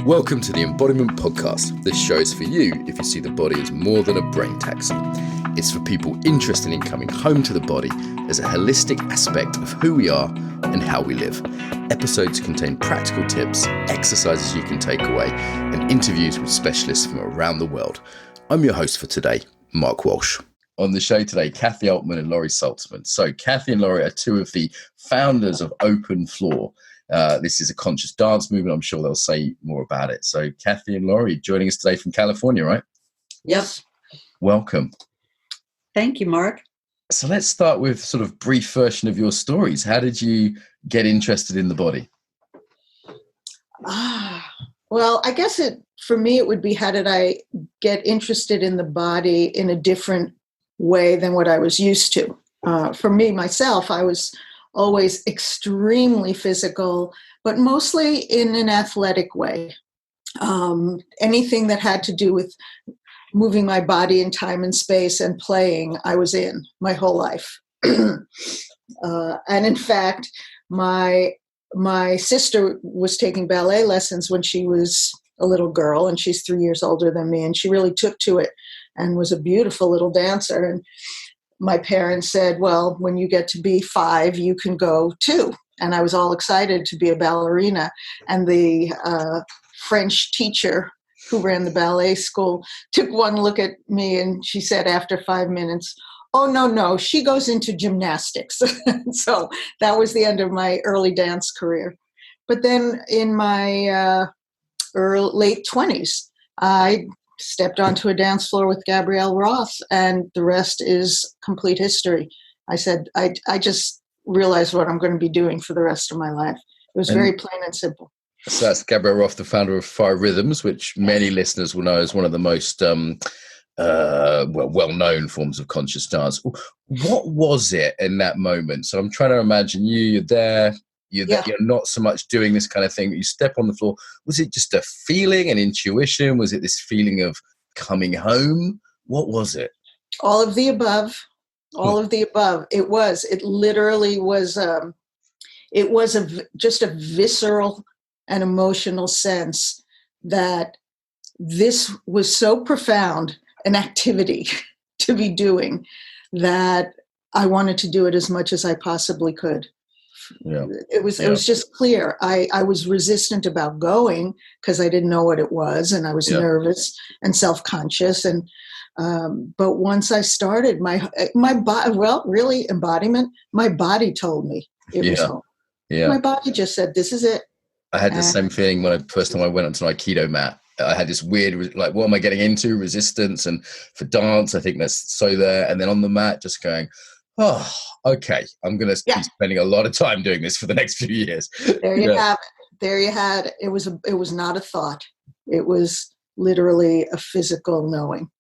Welcome to the Embodiment Podcast. This show is for you if you see the body as more than a brain taxi. It's for people interested in coming home to the body as a holistic aspect of who we are and how we live. Episodes contain practical tips, exercises you can take away, and interviews with specialists from around the world. I'm your host for today, Mark Walsh. On the show today, Kathy Altman and Laurie Saltzman. So Kathy and Laurie are two of the founders of Open Floor. This is a conscious dance movement. I'm sure they'll say more about it. So Kathy and Laurie joining us today from California, right? Yep. Welcome. Thank you, Mark. So let's start with sort of brief version of your stories. How did you get interested in the body? Well, I guess for me, it would be, how did I get interested in the body in a different way than what I was used to? For me, myself, I was always extremely physical, but mostly in an athletic way. Anything that had to do with moving my body in time and space and playing, I was in my whole life. And in fact, my sister was taking ballet lessons when she was a little girl, and she's 3 years older than me, and she really took to it and was a beautiful little dancer. And my parents said, well, when you get to be 5, you can go too. And I was all excited to be a ballerina. And the French teacher who ran the ballet school took one look at me, and she said after 5 minutes, oh, no, she goes into gymnastics. So that was the end of my early dance career. But then in my late 20s, I stepped onto a dance floor with Gabrielle Roth, and the rest is complete history. I said, I just realized what I'm going to be doing for the rest of my life. It was very plain and simple. So that's Gabrielle Roth, the founder of Fire Rhythms, which many listeners will know as one of the most well-known forms of conscious dance. What was it in that moment? So I'm trying to imagine you're there. You're not so much doing this kind of thing. You step on the floor. Was it just a feeling, an intuition? Was it this feeling of coming home? What was it? All of the above. All of the above. It literally was, just a visceral and emotional sense that this was so profound an activity to be doing that I wanted to do it as much as I possibly could. Yeah. It was just clear. I was resistant about going because I didn't know what it was, and I was nervous and self-conscious. And but once I started, my body, really embodiment, my body told me it was home. Yeah. My body just said, "This is it." I had the same feeling when first time I went onto an Aikido mat. I had this weird, like, what am I getting into? Resistance. And for dance, I think that's so there. And then on the mat, just going, oh, okay, I'm going to be spending a lot of time doing this for the next few years. There you have it. There you had it. It was not a thought. It was literally a physical knowing,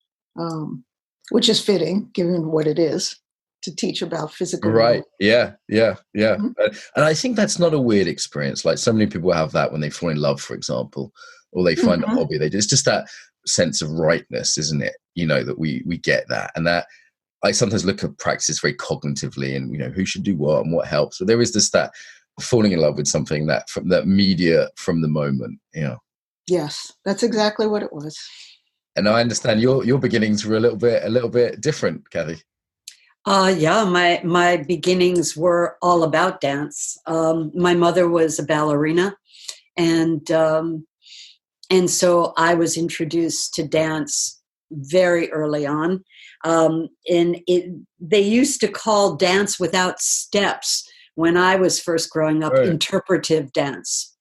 which is fitting given what it is to teach about physical knowing. Yeah. Mm-hmm. And I think that's not a weird experience. Like, so many people have that when they fall in love, for example, or they find a hobby. It's just that sense of rightness, isn't it? That we get that. And that I sometimes look at practice very cognitively, and who should do what and what helps. So there is that falling in love with something that from that media from the moment. Yes, that's exactly what it was. And I understand your beginnings were a little bit different, Kathy. My beginnings were all about dance. My mother was a ballerina, and so I was introduced to dance very early on. They used to call dance without steps when I was first growing up, interpretive dance.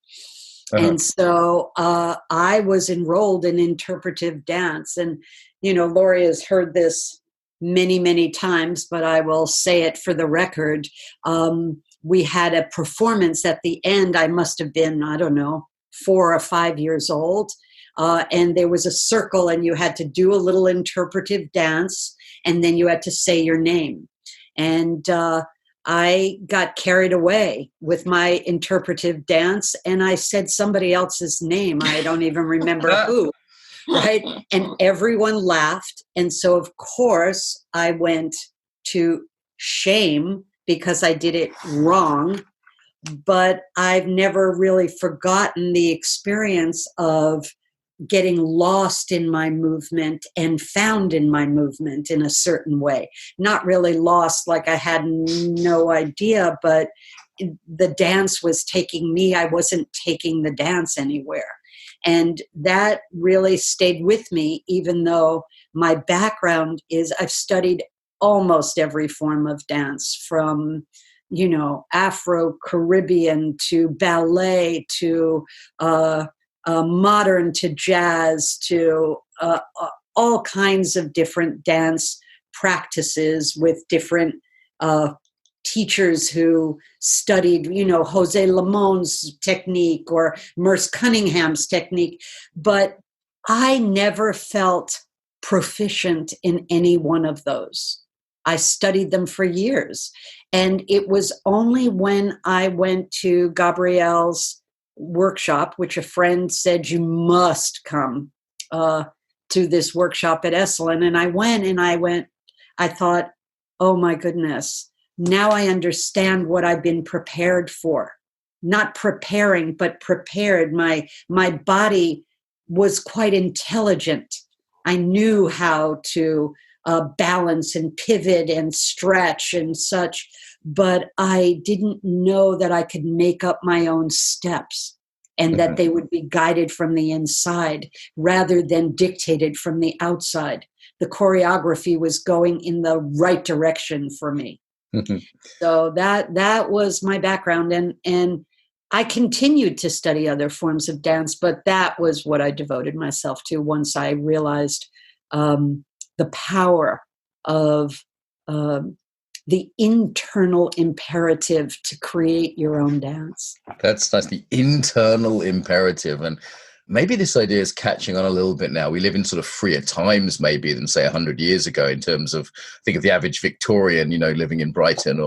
Uh-huh. And so I was enrolled in interpretive dance. And, Laurie has heard this many, many times, but I will say it for the record. We had a performance at the end. I must have been, 4 or 5 years old. And there was a circle, and you had to do a little interpretive dance, and then you had to say your name. And I got carried away with my interpretive dance, and I said somebody else's name. I don't even remember who, right? And everyone laughed. And so, of course, I went to shame because I did it wrong. but I've never really forgotten the experience of getting lost in my movement and found in my movement in a certain way. Not really lost, like I had no idea, but the dance was taking me. I wasn't taking the dance anywhere. And that really stayed with me, even though my background is I've studied almost every form of dance, from Afro-Caribbean to ballet to modern to jazz to all kinds of different dance practices with different teachers who studied, Jose Lamon's technique or Merce Cunningham's technique. But I never felt proficient in any one of those. I studied them for years. And it was only when I went to Gabrielle's workshop, which a friend said, you must come to this workshop at Esalen. And I went, I thought, oh my goodness, now I understand what I've been prepared for. Not preparing, but prepared. My body was quite intelligent. I knew how to balance and pivot and stretch and such, but I didn't know that I could make up my own steps and that they would be guided from the inside rather than dictated from the outside. The choreography was going in the right direction for me. So that was my background, and I continued to study other forms of dance, but that was what I devoted myself to once I realized the power of the internal imperative to create your own dance. That's the internal imperative. And maybe this idea is catching on a little bit now. We live in sort of freer times maybe than, say, 100 years ago in terms of, think of the average Victorian, living in Brighton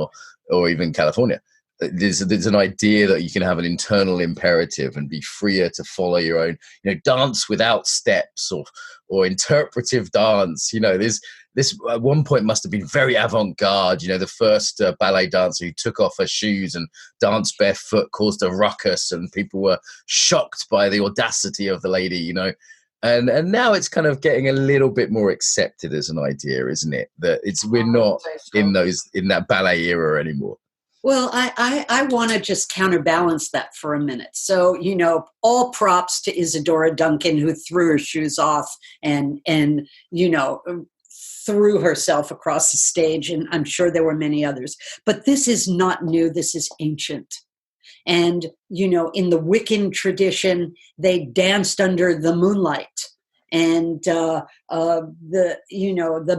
or even California. There's an idea that you can have an internal imperative and be freer to follow your own, dance without steps or interpretive dance. This at one point must have been very avant-garde. The first ballet dancer who took off her shoes and danced barefoot caused a ruckus, and people were shocked by the audacity of the lady. And now it's kind of getting a little bit more accepted as an idea, isn't it? That we're not in that ballet era anymore. Well, I want to just counterbalance that for a minute. So, all props to Isadora Duncan, who threw her shoes off and threw herself across the stage. And I'm sure there were many others. But this is not new. This is ancient. And, in the Wiccan tradition, they danced under the moonlight. And the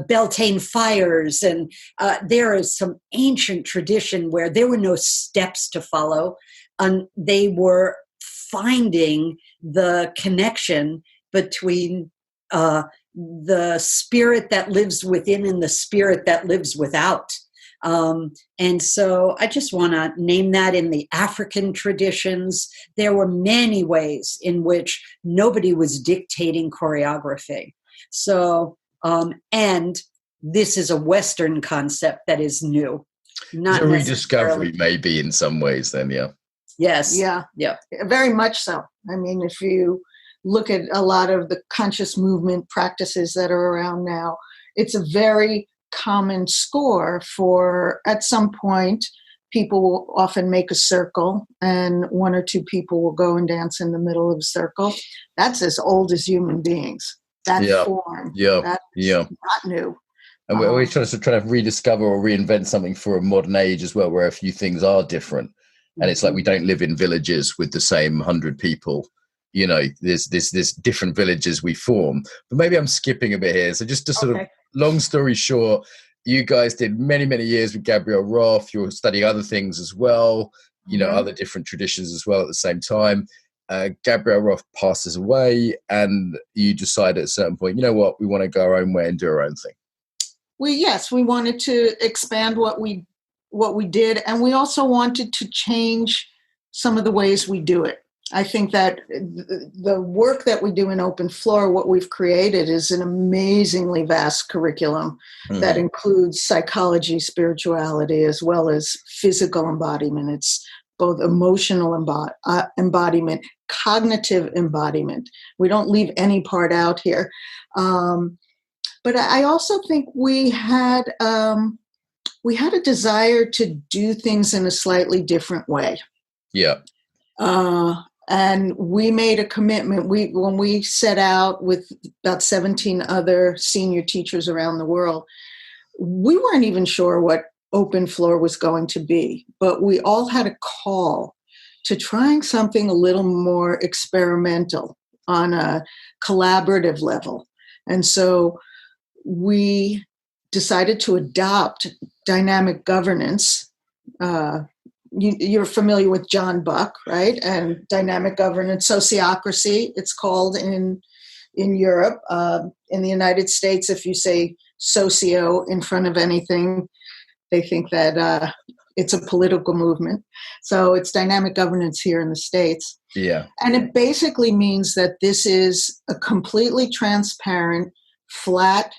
Beltane fires, and there is some ancient tradition where there were no steps to follow, and they were finding the connection between the spirit that lives within and the spirit that lives without. And so I just want to name that. In the African traditions, there were many ways in which nobody was dictating choreography. So, and this is a Western concept that is new. Not a rediscovery, maybe, in some ways then, yeah. Yes. Yeah. Yeah. Very much so. I mean, if you look at a lot of the conscious movement practices that are around now, it's a very common score for, at some point, people will often make a circle and one or two people will go and dance in the middle of a circle. That's as old as human beings. That form. That's not new. And we're always trying to rediscover or reinvent something for a modern age as well, where a few things are different. And it's like we don't live in villages with the same 100 people. There's different villages we form. But maybe I'm skipping a bit here. So just to sort of, long story short, you guys did many, many years with Gabrielle Roth. You were studying other things as well, other different traditions as well at the same time. Gabrielle Roth passes away, and you decide at a certain point, we want to go our own way and do our own thing. We wanted to expand what we did, and we also wanted to change some of the ways we do it. I think that the work that we do in Open Floor, what we've created is an amazingly vast curriculum that includes psychology, spirituality, as well as physical embodiment. It's both emotional embodiment, cognitive embodiment. We don't leave any part out here. But I also think we had a desire to do things in a slightly different way. Yeah. And we made a commitment. When we set out with about 17 other senior teachers around the world, we weren't even sure what Open Floor was going to be, but we all had a call to trying something a little more experimental on a collaborative level. And so we decided to adopt dynamic governance. You're familiar with John Buck, right? And dynamic governance, sociocracy, it's called in Europe. In the United States, if you say socio in front of anything, they think that it's a political movement. So it's dynamic governance here in the States. Yeah. And it basically means that this is a completely transparent, flat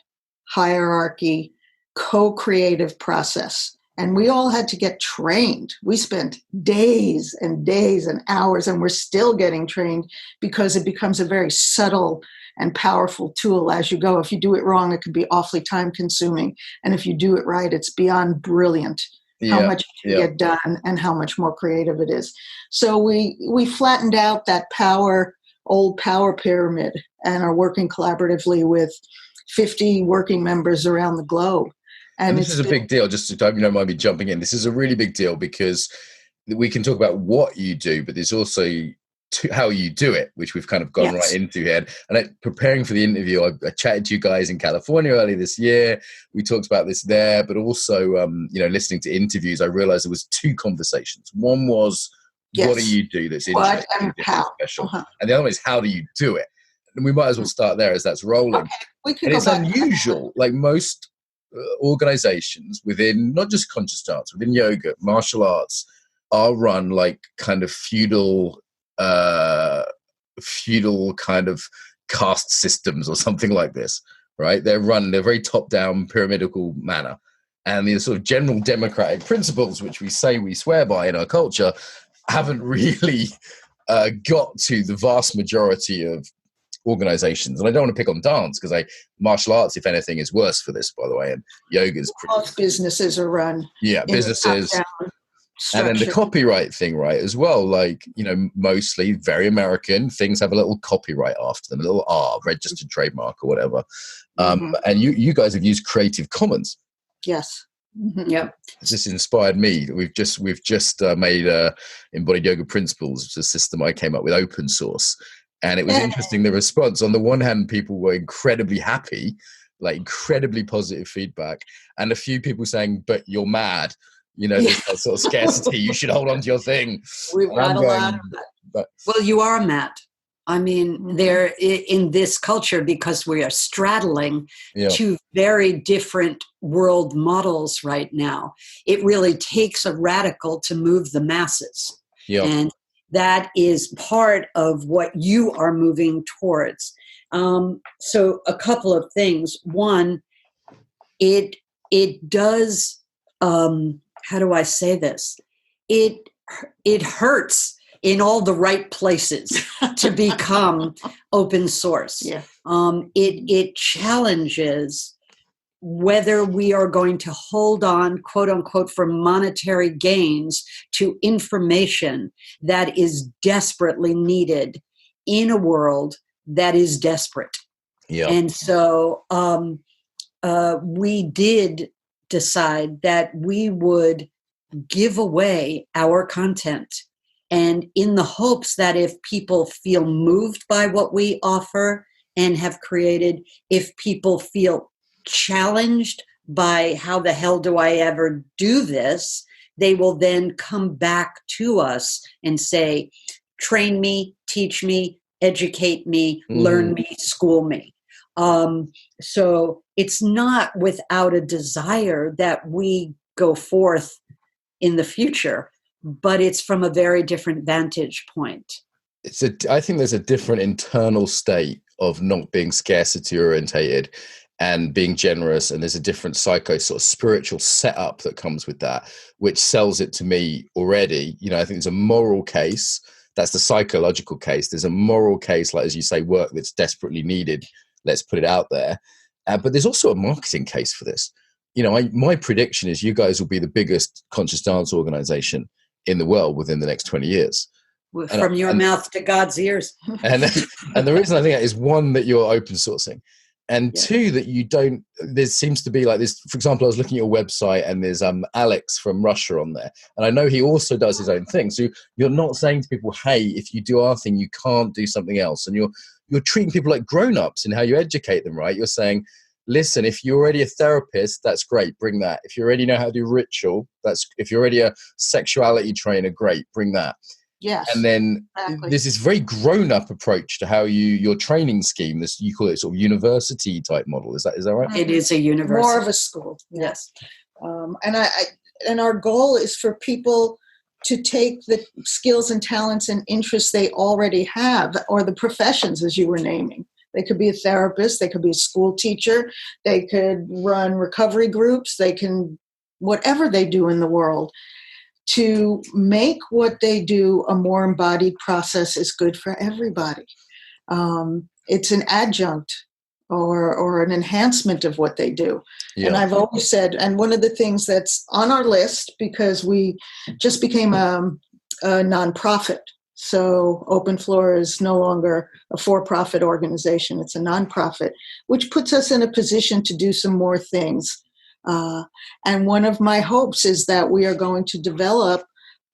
hierarchy, co-creative process. And we all had to get trained. We spent days and days and hours, and we're still getting trained because it becomes a very subtle and powerful tool as you go. If you do it wrong, it can be awfully time consuming. And if you do it right, it's beyond brilliant how much you get done and how much more creative it is. So we flattened out that old power pyramid and are working collaboratively with 50 working members around the globe. And this is a big deal, just to, you don't mind me jumping in. This is a really big deal because we can talk about what you do, but there's also how you do it, which we've kind of gone right into here. And preparing for the interview, I chatted to you guys in California earlier this year. We talked about this there, but also, listening to interviews, I realized there was two conversations. One was, what do you do that's interesting and special? And the other one is, how do you do it? And we might as well start there as that's rolling. Okay. And it's unusual, like most organizations within not just conscious dance, within yoga, martial arts, are run like kind of feudal kind of caste systems or something like this, right? They're very top-down pyramidal manner, and the sort of general democratic principles which we say we swear by in our culture haven't really got to the vast majority of organizations. And I don't want to pick on dance because martial arts, if anything, is worse for this, by the way, and yoga is pretty. Most businesses are run. Businesses. And then the copyright thing, right, as well, like, mostly very American, things have a little copyright after them, a little R, registered trademark or whatever. And you guys have used Creative Commons. Yes. Mm-hmm. Yep. This inspired me. We've just made Embodied Yoga Principles, which is a system I came up with, open source. And it was interesting, the response. On the one hand, people were incredibly happy, like incredibly positive feedback. And a few people saying, but you're mad. There's that sort of scarcity. You should hold on to your thing. We've got a lot of that. Well, you are mad. I mean, they're in this culture because we are straddling two very different world models right now. It really takes a radical to move the masses. Yeah. And that is part of what you are moving towards. So a couple of things. One, it does, how do I say this? It hurts in all the right places to become open source. Yeah. It challenges whether we are going to hold on, quote unquote, for monetary gains to information that is desperately needed in a world that is desperate. Yeah. And so we did decide that we would give away our content, and in the hopes that if people feel moved by what we offer and have created, if people feel challenged by how the hell do I ever do this, they will then come back to us and say, train me, teach me, educate me, learn me, school me. So it's not without a desire that we go forth in the future, but it's from a very different vantage point. I think there's a different internal state of not being scarcity orientated and being generous, and there's a different sort of spiritual setup that comes with that, which sells it to me already. I think there's a moral case. That's the psychological case. There's a moral case, like, as you say, work that's desperately needed. Let's put it out there. But there's also a marketing case for this. My prediction is you guys will be the biggest conscious dance organization in the world within the next 20 years. From your mouth to God's ears. And the reason I think that is, one, that you're open sourcing, and two, that you don't, there seems to be like this. For example, I was looking at your website and there's Alex from Russia on there. And I know he also does his own thing. So you're not saying to people, hey, if you do our thing, you can't do something else. And you're treating people like grown-ups in how you educate them, right? You're saying, listen, if you're already a therapist, that's great, bring that. If you already know how to do ritual, if you're already a sexuality trainer, great, bring that. Yes. And then there's this very grown-up approach to how your training scheme, this, you call it sort of university type model. Is that right? It is a university. More of a school. Yes. And our goal is for people to take the skills and talents and interests they already have, or the professions, as you were naming. They could be a therapist, they could be a school teacher, they could run recovery groups, they can, whatever they do in the world, to make what they do a more embodied process is good for everybody. It's an adjunct or an enhancement of what they do. Yeah. And I've always said, and one of the things that's on our list, because we just became a nonprofit. So Open Floor is no longer a for-profit organization. It's a nonprofit, which puts us in a position to do some more things. And one of my hopes is that we are going to develop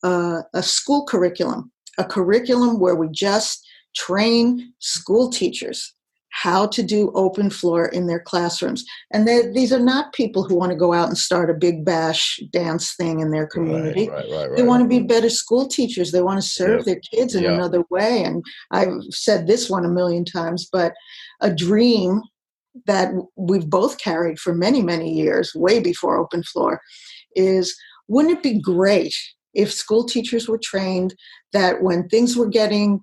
a school curriculum, a curriculum where we just train school teachers how to do open floor in their classrooms. And these are not people who want to go out and start a big bash dance thing in their community. Right. They want to be better school teachers. They want to serve their kids in another way. And I've said this one a million times, but a dream that we've both carried for many, many years, way before open floor, is, wouldn't it be great if school teachers were trained that when things were getting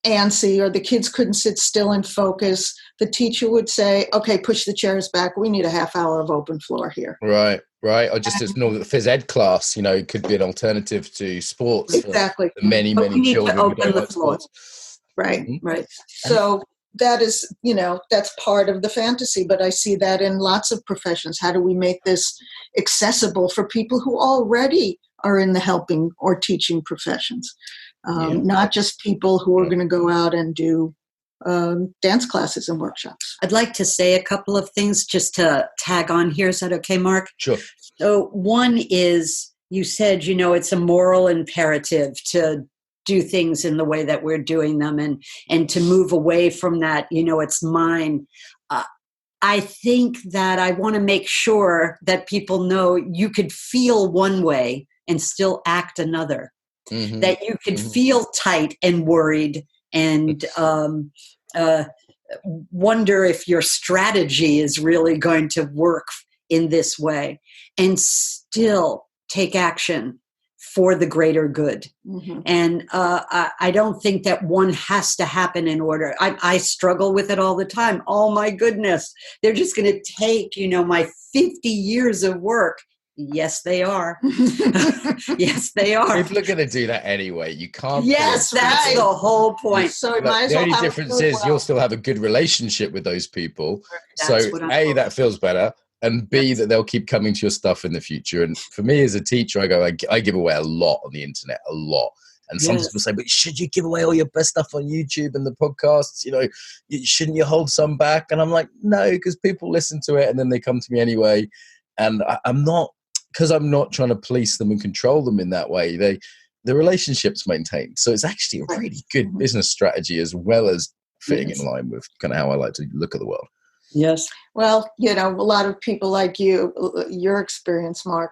antsy or the kids couldn't sit still and focus, the teacher would say, okay, push the chairs back. We need a half hour of open floor here. Right. Or just as normal phys ed class, it could be an alternative to sports. Exactly. For many children who don't like sports. Right. Mm-hmm. Right. So that is, that's part of the fantasy, but I see that in lots of professions. How do we make this accessible for people who already are in the helping or teaching professions? Not just people who are going to go out and do dance classes and workshops. I'd like to say a couple of things just to tag on here. Is that okay, Mark? Sure. So one is, you said, it's a moral imperative to do things in the way that we're doing them and to move away from that, it's mine. I think that I want to make sure that people know you could feel one way and still act another. Mm-hmm. That you could feel tight and worried and wonder if your strategy is really going to work in this way, and still take action for the greater good. Mm-hmm. And I don't think that one has to happen in order. I struggle with it all the time. Oh my goodness, they're just going to take, my 50 years of work. Yes, they are. Yes, they are. People are going to do that anyway. You can't. Yes, that's the whole point. So the only difference is you'll still have a good relationship with those people. That's so A, that feels better. And B, that they'll keep coming to your stuff in the future. And for me as a teacher, I give away a lot on the internet, a lot. And some people say, but should you give away all your best stuff on YouTube and the podcasts? Shouldn't you hold some back? And I'm like, no, because people listen to it and then they come to me anyway. And I'm not trying to police them and control them in that way. The relationship's maintained. So it's actually a really good business strategy, as well as fitting in line with kind of how I like to look at the world. Yes. Well, a lot of people like you, your experience, Mark,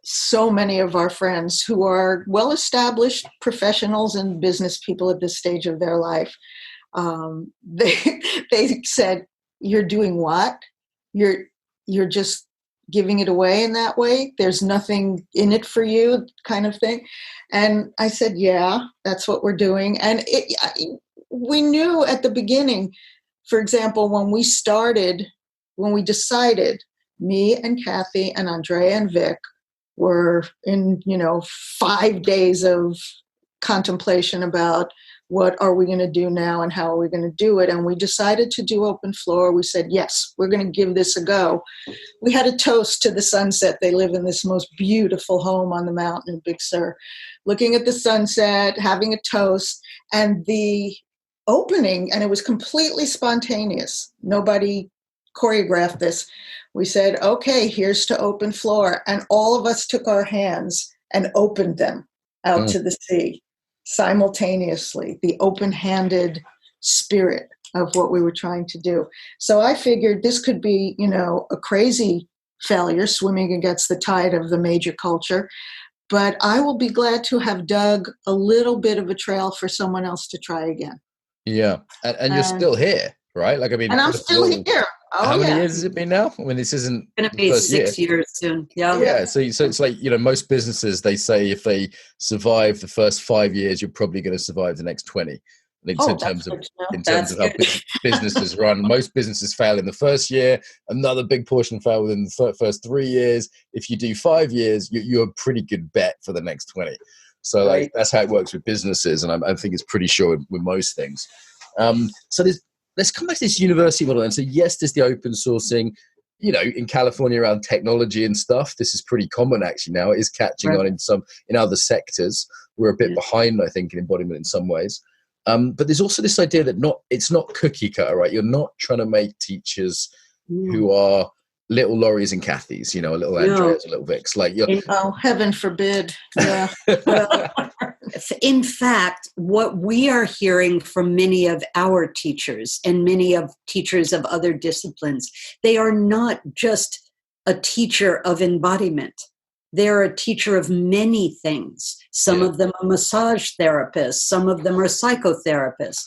so many of our friends who are well-established professionals and business people at this stage of their life, they said, you're doing what? You're just giving it away in that way? There's nothing in it for you, kind of thing. And I said, yeah, that's what we're doing. And we knew at the beginning, for example, when we started when we decided, me and Kathy and Andrea and Vic were in, 5 days of contemplation about what are we going to do now and how are we going to do it. And we decided to do open floor. We said, yes, we're going to give this a go. We had a toast to the sunset. They live in this most beautiful home on the mountain in Big Sur, looking at the sunset, having a toast, and the opening, and it was completely spontaneous. Nobody choreographed this. We said, okay, here's to open floor. And all of us took our hands and opened them out to the sea simultaneously, the open-handed spirit of what we were trying to do. So I figured this could be, a crazy failure, swimming against the tide of the major culture. But I will be glad to have dug a little bit of a trail for someone else to try again. Yeah. And you're still here, right? Like, I mean, and I'm still here. Oh, how many years has it been now? I mean, this isn't going to be 6 years soon. Yeah. Yeah. So it's like, most businesses, they say if they survive the first 5 years, you're probably going to survive the next 20. And in terms of how businesses run, most businesses fail in the first year. Another big portion fail within the first 3 years. If you do 5 years, you're a pretty good bet for the next 20. So like, that's how it works with businesses. And I think it's pretty sure with most things. So let's come back to this university model and say, yes, there's the open sourcing, in California around technology and stuff. This is pretty common actually now. It is catching on in other sectors. We're a bit behind, I think, in embodiment in some ways. But there's also this idea that it's not cookie cutter, right? You're not trying to make teachers who are little Lauries and Kathys, a little Andreas, a little Vics. Like heaven forbid. Yeah. In fact, what we are hearing from many of our teachers and many of teachers of other disciplines, they are not just a teacher of embodiment. They're a teacher of many things. Some of them are massage therapists. Some of them are psychotherapists.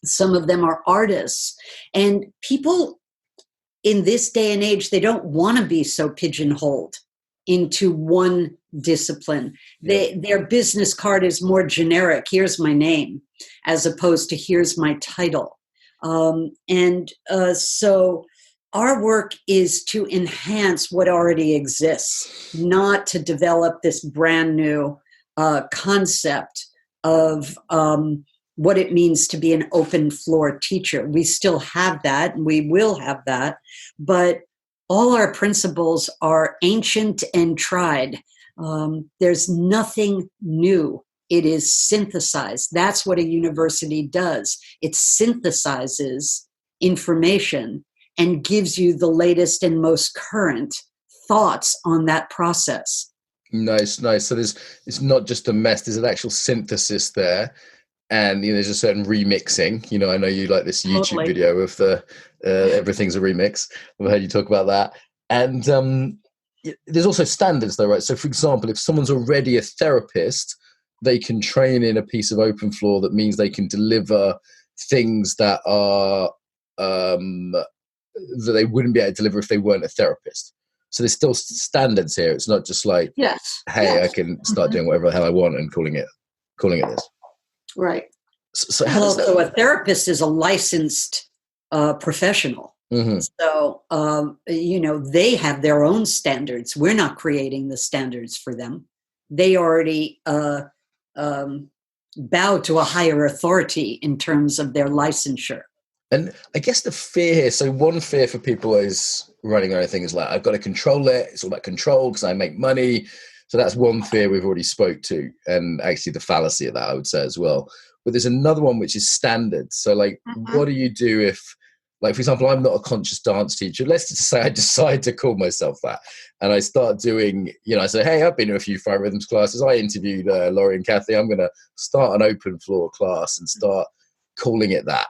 Some of them are artists. And people in this day and age, they don't want to be so pigeonholed into one discipline. Their business card is more generic. Here's my name, as opposed to here's my title. So our work is to enhance what already exists, not to develop this brand new concept of what it means to be an open floor teacher. We still have that, and we will have that, but all our principles are ancient and tried. There's nothing new. It is synthesized. That's what a university does. It synthesizes information and gives you the latest and most current thoughts on that process. Nice. So it's not just a mess. There's an actual synthesis there. And there's a certain remixing. I know you like this YouTube video of the everything's a remix. I've heard you talk about that. And there's also standards though, right? So for example, if someone's already a therapist, they can train in a piece of open floor that means they can deliver things that are that they wouldn't be able to deliver if they weren't a therapist. So there's still standards here. It's not just like, I can start doing whatever the hell I want and calling it this. Right. So a therapist is a licensed professional. Mm-hmm. So, they have their own standards. We're not creating the standards for them. They already bow to a higher authority in terms of their licensure. And I guess the fear here, so one fear for people is running anything is like, I've got to control it. It's all about control because I make money. So that's one fear we've already spoke to, and actually the fallacy of that, I would say as well. But there's another one which is standard. So like, what do you do if, like, for example, I'm not a conscious dance teacher. Let's just say I decide to call myself that. And I start doing, I say, hey, I've been to a few fire rhythms classes. I interviewed Laurie and Kathy. I'm going to start an open floor class and start calling it that.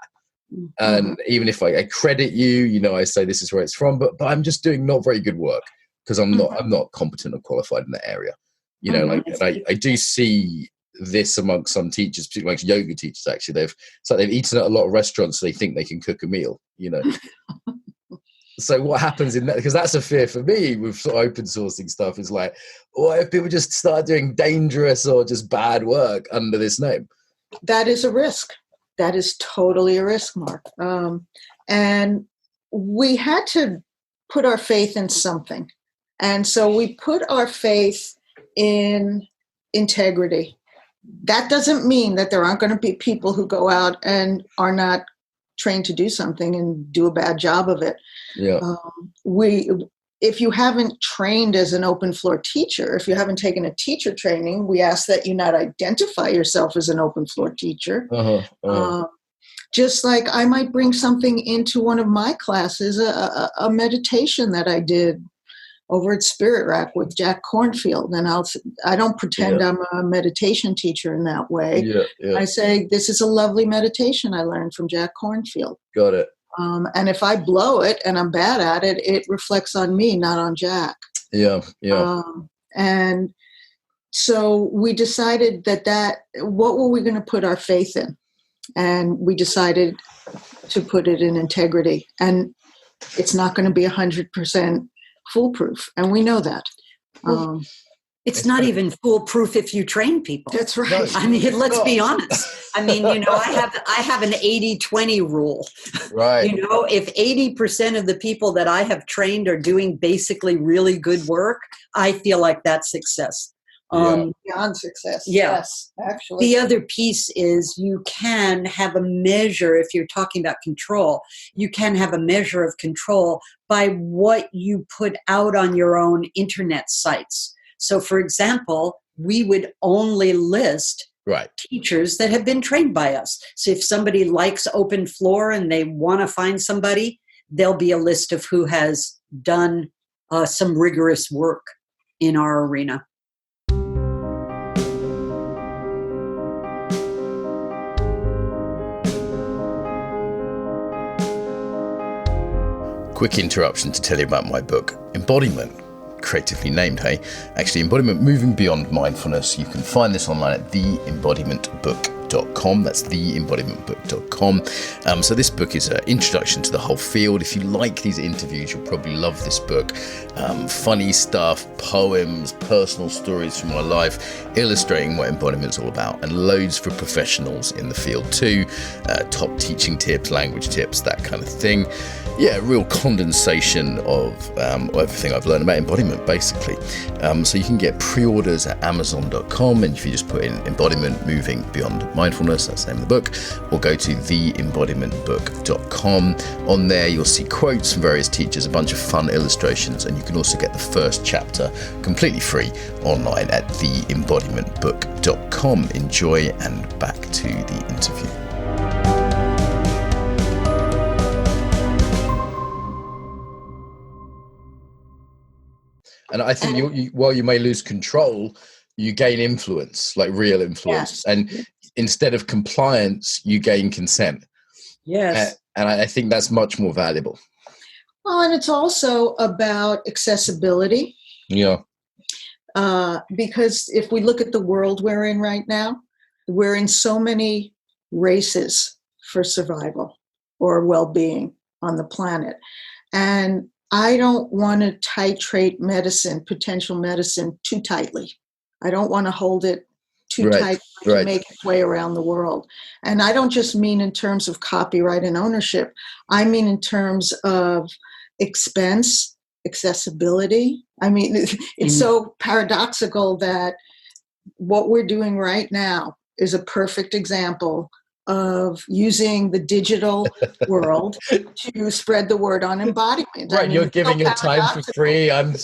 And even if I credit you, I say this is where it's from, but I'm just doing not very good work because I'm not competent or qualified in that area. And I do see this amongst some teachers, particularly amongst yoga teachers. Actually, they've eaten at a lot of restaurants, so they think they can cook a meal. So what happens in that? Because that's a fear for me with sort of open sourcing stuff. Is like, what if people just start doing dangerous or just bad work under this name? That is a risk. That is totally a risk, Mark. And we had to put our faith in something. And so we put our faith in integrity. That doesn't mean that there aren't going to be people who go out and are not trained to do something and do a bad job of it. Yeah. If you haven't trained as an open floor teacher, if you haven't taken a teacher training, we ask that you not identify yourself as an open floor teacher. Just like I might bring something into one of my classes, a meditation that I did over at Spirit Rack with Jack Kornfield. And I don't pretend I'm a meditation teacher in that way. I say, this is a lovely meditation I learned from Jack Kornfield. Got it. And if I blow it and I'm bad at it, it reflects on me, not on Jack. And so we decided that what were we going to put our faith in? And we decided to put it in integrity. And it's not going to be 100% foolproof. And we know that. It's not even foolproof if you train people. That's right. I mean, let's be honest. I mean, I have an 80-20 rule. Right. If 80% of the people that I have trained are doing basically really good work, I feel like that's success. Beyond success. Yes, actually. The other piece is you can have a measure, if you're talking about control, you can have a measure of control by what you put out on your own internet sites. So, for example, we would only list teachers that have been trained by us. So if somebody likes open floor and they want to find somebody, there'll be a list of who has done some rigorous work in our arena. Quick interruption to tell you about my book, Embodiment. Creatively named, hey? Actually, Embodiment Moving Beyond Mindfulness. You can find this online at theembodimentbook.com. That's theembodimentbook.com. So this book is an introduction to the whole field. If you like these interviews, you'll probably love this book. Funny stuff, poems, personal stories from my life, illustrating what embodiment's all about, and loads for professionals in the field too. Top teaching tips, language tips, that kind of thing. Yeah, a real condensation of everything I've learned about embodiment, basically. So you can get pre-orders at Amazon.com, and if you just put in Embodiment Moving Beyond Mindfulness, that's the name of the book, or go to theembodimentbook.com. On there, you'll see quotes from various teachers, a bunch of fun illustrations, and you can also get the first chapter completely free online at theembodimentbook.com. Enjoy, and back to the interview. And I think while you may lose control, you gain influence, like real influence. Yes. And instead of compliance, you gain consent. Yes. And I think that's much more valuable. Well, and it's also about accessibility. Yeah. Because if we look at the world we're in right now, we're in so many races for survival or well-being on the planet. And I don't want to titrate potential medicine, too tightly. I don't want to hold it too tight to make its way around the world. And I don't just mean in terms of copyright and ownership. I mean in terms of expense, accessibility. I mean, it's so paradoxical that what we're doing right now is a perfect example of using the digital world to spread the word on embodiment. Right, you're giving your time for free. I'm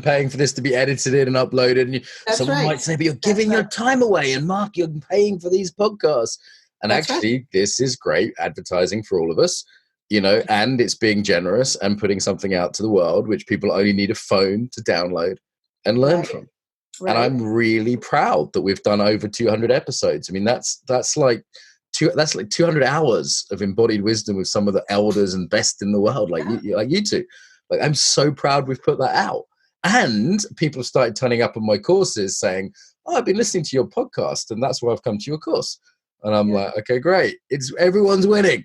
paying for this to be edited in and uploaded. And someone might say, but you're giving your time away, and Mark, you're paying for these podcasts. And actually, this is great advertising for all of us, and it's being generous and putting something out to the world, which people only need a phone to download and learn from. Right. And I'm really proud that we've done over 200 episodes. I mean, that's like 200 hours of embodied wisdom with some of the elders and best in the world, like you two. Like, I'm so proud we've put that out. And people have started turning up on my courses saying, "Oh, I've been listening to your podcast, and that's why I've come to your course." And I'm like, "Okay, great. Everyone's winning."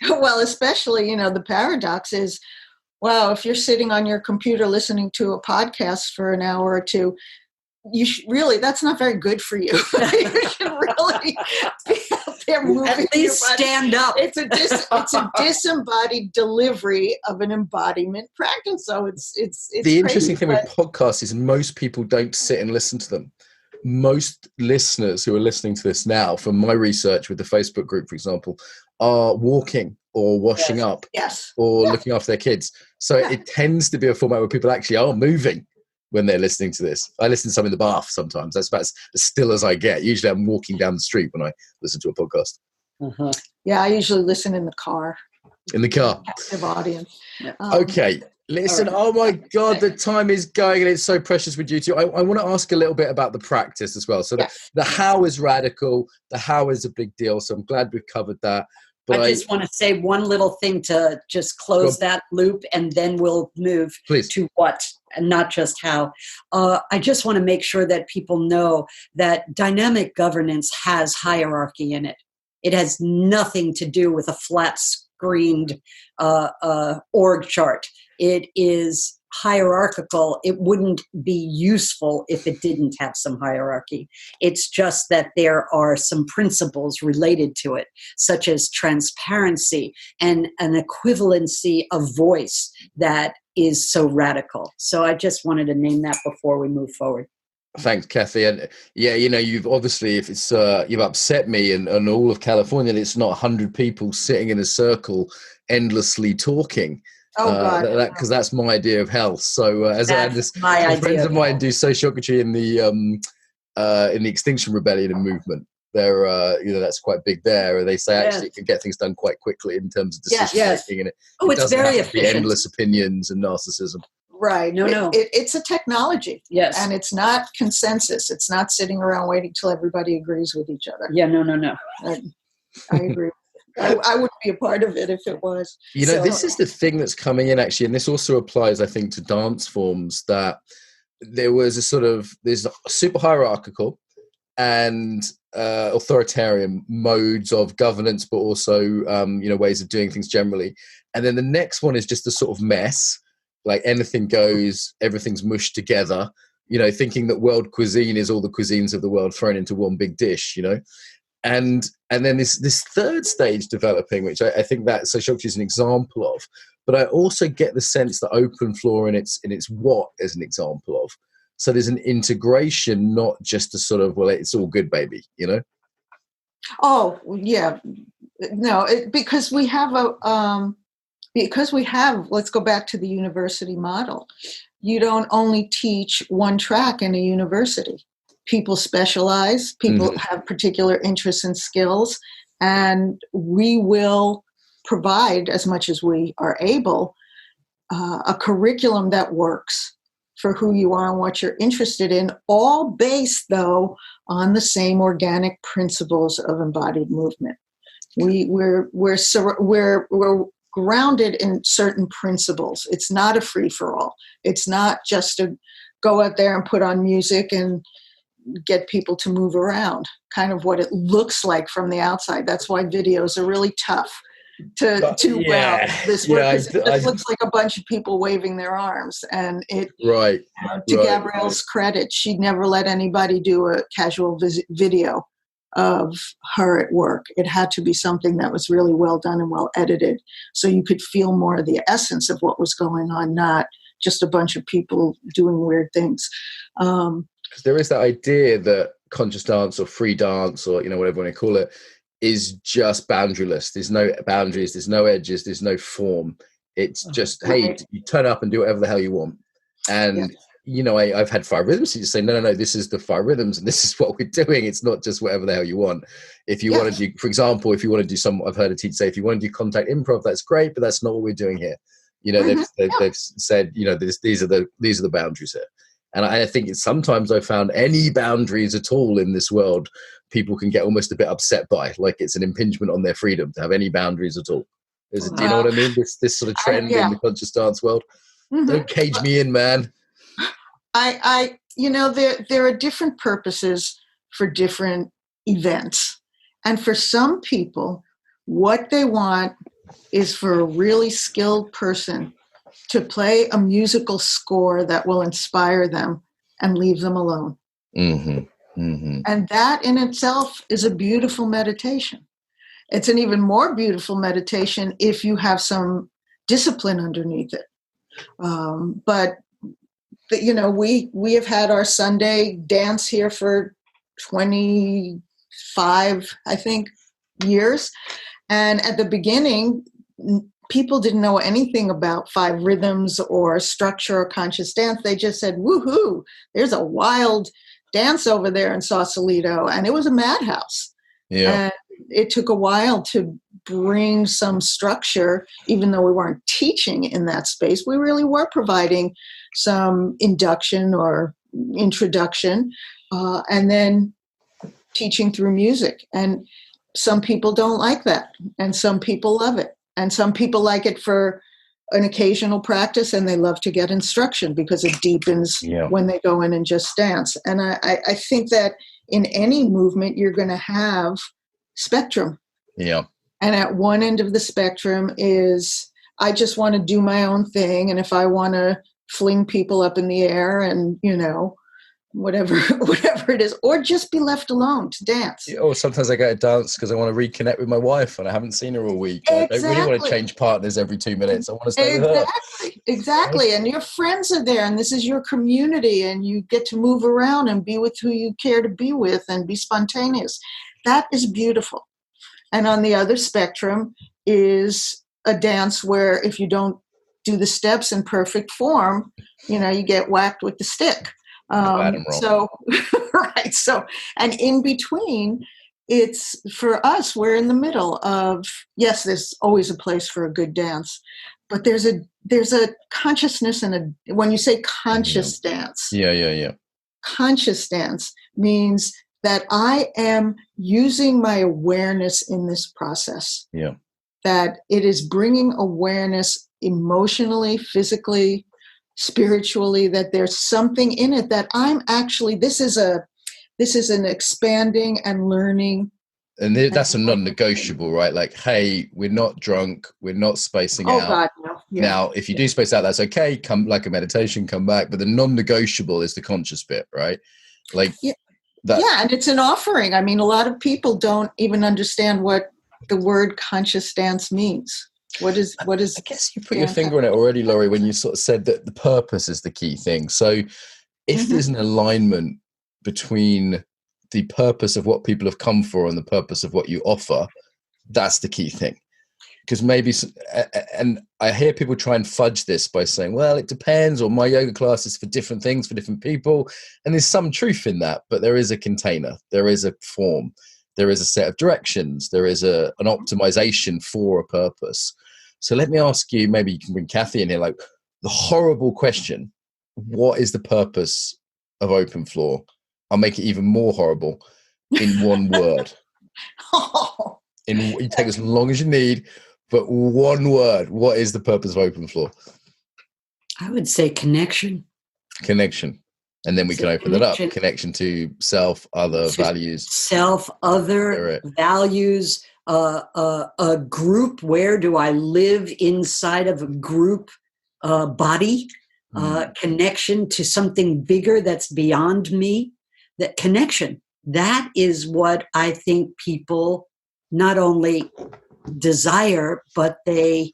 Well, especially, the paradox is, wow, if you're sitting on your computer listening to a podcast for an hour or two, you really, that's not very good for you. You should really be out they're moving. At least stand up. It's a disembodied delivery of an embodiment practice. So it's the interesting thing with podcasts is most people don't sit and listen to them. Most listeners who are listening to this now, from my research with the Facebook group, for example, are walking or washing up or looking after their kids. So it tends to be a format where people actually are moving when they're listening to this. I listen to some in the bath sometimes. That's about as still as I get. Usually I'm walking down the street when I listen to a podcast. Uh-huh. Yeah, I usually listen in the car. In the car. Captive audience. Okay. Listen, oh my God, the time is going and it's so precious with you two. I want to ask a little bit about the practice as well. So the how is radical, the how is a big deal. So I'm glad we've covered that. But I just want to say one little thing to just close that loop, and then we'll move to what, and not just how. I just want to make sure that people know that dynamic governance has hierarchy in it. It has nothing to do with a flat-screened org chart. It is hierarchical. It wouldn't be useful if it didn't have some hierarchy. It's just that there are some principles related to it, such as transparency and an equivalency of voice that is so radical. So I just wanted to name that before we move forward. Thanks, Kathy. And yeah, you know, you've obviously, if it's you've upset me and all of California, that it's not 100 people sitting in a circle endlessly talking. Oh God! Because that's my idea of health. So as my idea friends of mine do sociocracy in the Extinction Rebellion and movement. They're that's quite big there. They say actually it can get things done quite quickly in terms of decision making, and it's very efficient. Endless opinions and narcissism. Right. No. It's a technology. Yes. And it's not consensus. It's not sitting around waiting till everybody agrees with each other. Yeah. No. I agree. I wouldn't be a part of it if it was. You know, this is the thing that's coming in actually, and this also applies, I think, to dance forms, that there was there's super hierarchical and authoritarian modes of governance, but also, ways of doing things generally. And then the next one is just a sort of mess, like anything goes, everything's mushed together, thinking that world cuisine is all the cuisines of the world thrown into one big dish, And then this third stage developing, which I think that sociocracy is an example of, but I also get the sense that open floor in its what is an example of. So there's an integration, not just a sort of, well, it's all good, baby, Oh yeah, no, because we have let's go back to the university model. You don't only teach one track in a university. People specialize, people have particular interests and skills, and we will provide, as much as we are able, a curriculum that works for who you are and what you're interested in, all based, though, on the same organic principles of embodied movement. We're grounded in certain principles. It's not a free-for-all. It's not just to go out there and put on music and get people to move around, kind of what it looks like from the outside. That's why videos are really tough to this looks like a bunch of people waving their arms. And Gabrielle's credit, she'd never let anybody do a casual video of her at work. It had to be something that was really well done and well edited, so you could feel more of the essence of what was going on, not just a bunch of people doing weird things. Because there is that idea that conscious dance or free dance or whatever you want to call it is just boundaryless. There's no boundaries, there's no edges, there's no form. It's just hey, you turn up and do whatever the hell you want. And I've had 5 rhythms. So you say no, this is the 5 rhythms and this is what we're doing. It's not just whatever the hell you want. If you want to do, for example, if you want to do some, I've heard a teacher say, if you want to do contact improv, that's great, but that's not what we're doing here. They've said these are the boundaries here. And I think sometimes I've found any boundaries at all in this world, people can get almost a bit upset by, like it's an impingement on their freedom to have any boundaries at all. Do you know what I mean? This sort of trend in the conscious dance world. Don't cage me in, man. There are different purposes for different events. And for some people, what they want is for a really skilled person to play a musical score that will inspire them and leave them alone. And that in itself is a beautiful meditation. it's an even more beautiful meditation if you have some discipline underneath it. But you know, we have had our Sunday dance here for 25, I think, years. And at the beginning, people didn't know anything about 5 rhythms or structure or conscious dance. They just said, woohoo, there's a wild dance over there in Sausalito. And it was a madhouse. Yeah. And it took a while to bring some structure, even though we weren't teaching in that space. We really were providing some induction or introduction, and then teaching through music. And some people don't like that, and some people love it. And some people like it for an occasional practice, and they love to get instruction because it deepens when they go in and just dance. And I think that in any movement, you're going to have spectrum. Yeah. And at one end of the spectrum is, I just want to do my own thing. And if I want to fling people up in the air and, you know, whatever it is, or just be left alone to dance. Or sometimes I go to dance because I want to reconnect with my wife and I haven't seen her all week. Exactly. I don't really want to change partners every 2 minutes. I want to stay with her. Exactly. And your friends are there and this is your community and you get to move around and be with who you care to be with and be spontaneous. That is beautiful. And on the other spectrum is a dance where if you don't do the steps in perfect form, you know, you get whacked with the stick. So, right. So, and in between, it's for us, we're in the middle of, yes, there's always a place for a good dance, but there's a consciousness and when you say conscious dance. Yeah. Conscious dance means that I am using my awareness in this process. Yeah. That it is bringing awareness emotionally, physically, spiritually, that there's something in it that I'm actually, this is an expanding and learning. And that's a non-negotiable, right? Like, hey, we're not drunk. We're not spacing out. God, no. Yeah. Now, if you do space out, that's okay. Come like a meditation, come back. But the non-negotiable is the conscious bit, right? Like, and it's an offering. I mean, a lot of people don't even understand what the word conscious dance means. What is? I guess you put your finger on it already, Laurie, when you sort of said that the purpose is the key thing. So if there's an alignment between the purpose of what people have come for and the purpose of what you offer, that's the key thing. Because maybe, and I hear people try and fudge this by saying, well, it depends, or my yoga class is for different things for different people. And there's some truth in that, but there is a container, there is a form, there is a set of directions, there is an optimization for a purpose. So let me ask you, maybe you can bring Kathy in here, like the horrible question, what is the purpose of Open Floor? I'll make it even more horrible in one word. You take as long as you need, but one word. What is the purpose of Open Floor? I would say connection. Connection. And then we can open that up. Connection to self, other values. Self, other values, a group. Where do I live inside of a group body? Connection to something bigger that's beyond me. That connection. That is what I think people not only desire, but they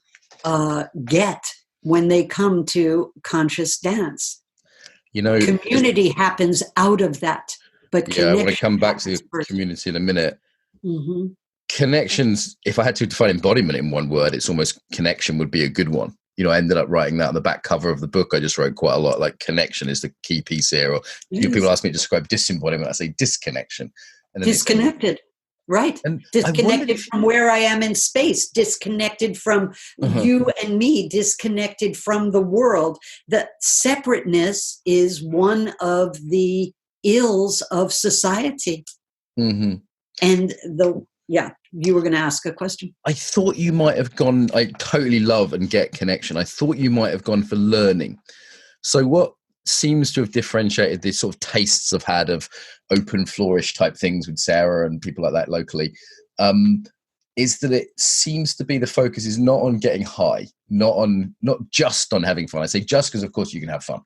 get when they come to conscious dance. You know, community happens out of that. But I want to come back to the community in a minute. Mm-hmm. Connections, if I had to define embodiment in one word, it's almost connection would be a good one. You know, I ended up writing that on the back cover of the book. I just wrote quite a lot, like connection is the key piece here. Or people ask me to describe disembodiment, I say disconnection. And disconnected. Right. And disconnected from where I am in space, disconnected from you and me, disconnected from the world. The separateness is one of the ills of society. Mm-hmm. And you were going to ask a question. I thought you might have gone, I totally love and get connection. I thought you might have gone for learning. So what seems to have differentiated the sort of tastes I've had of open flourish type things with Sarah and people like that locally, is that it seems to be the focus is not on getting high, not just on having fun. I say just because of course you can have fun,